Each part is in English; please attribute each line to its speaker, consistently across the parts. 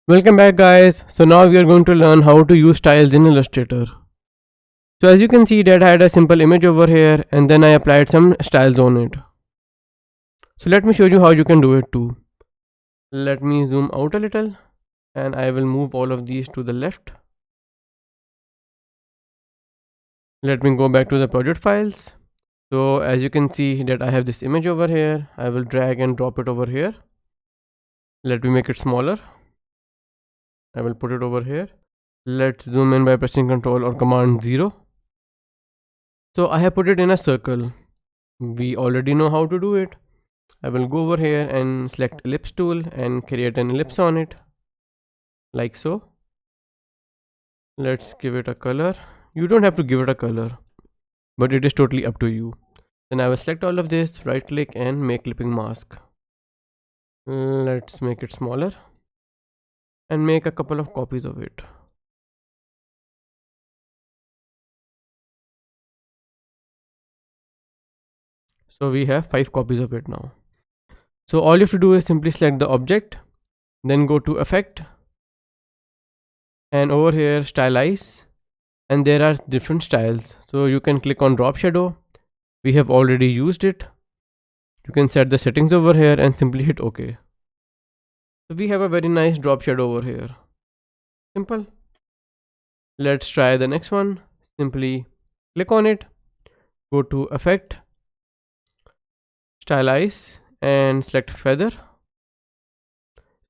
Speaker 1: Welcome back guys. So now we are going to learn how to use styles in Illustrator. So as you can see that I had a simple image over here and then I applied some styles on it. So let me show you how you can do it too. Let me zoom out a little and I will move all of these to the left. Let me go back to the project files. So as you can see that I have this image over here. I will drag and drop it over here. Let me make it smaller. I will put it over here. Let's zoom in by pressing Ctrl or Command 0. So I have put it in a circle. We already know how to do it. I will go over here and select ellipse tool and create an ellipse on it like so. Let's give it a color. You don't have to give it a color, but it is totally up to you. Then I will select all of this, right click and make clipping mask. Let's make it smaller and make a couple of copies of it. So we have 5 copies of it now. So all you have to do is simply select the object, then go to effect and over here stylize, and there are different styles. So you can click on drop shadow. We have already used it. You can set the settings over here and simply hit OK. So we have a very nice drop shadow over here. Simple. Let's try the next one. Simply click on it, go to effect, stylize and select feather.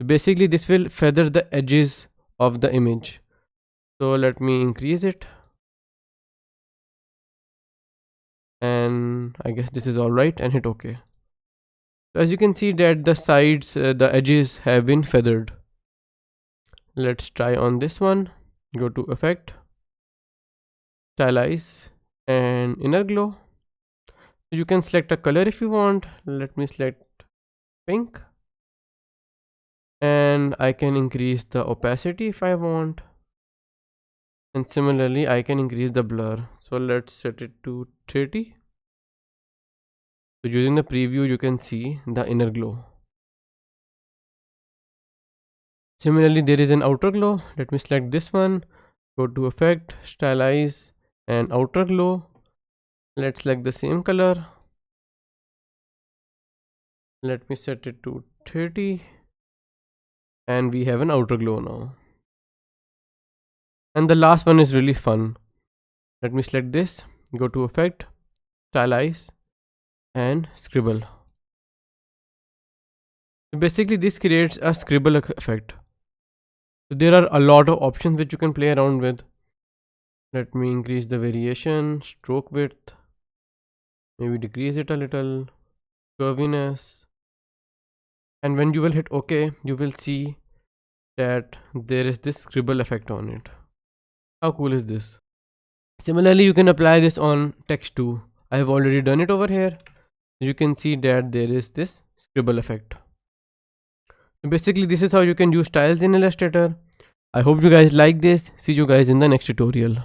Speaker 1: So basically this will feather the edges of the image. So let me increase it and I guess this is alright and hit OK. So as you can see that the sides, the edges have been feathered. Let's try on this one. Go to effect, stylize and inner glow. You can select a color if you want. Let me select pink and I can increase the opacity if I want, and similarly I can increase the blur. So let's set it to 30. So using the preview you can see the inner glow. Similarly there is an outer glow. Let me select this one, go to effect, stylize and outer glow. Let's select the same color. Let me set it to 30 and we have an outer glow now. And the last one is really fun. Let me select this, go to effect, stylize and scribble. So basically this creates a scribble effect. So there are a lot of options which you can play around with. Let me increase the variation, stroke width, maybe decrease it a little, curviness, and when you will hit OK, you will see that there is this scribble effect on it. How cool is this? Similarly you can apply this on text too. I have already done it over here. You can see that there is this scribble effect. So basically this is how you can use styles in Illustrator. I hope you guys like this. See you guys in the next tutorial.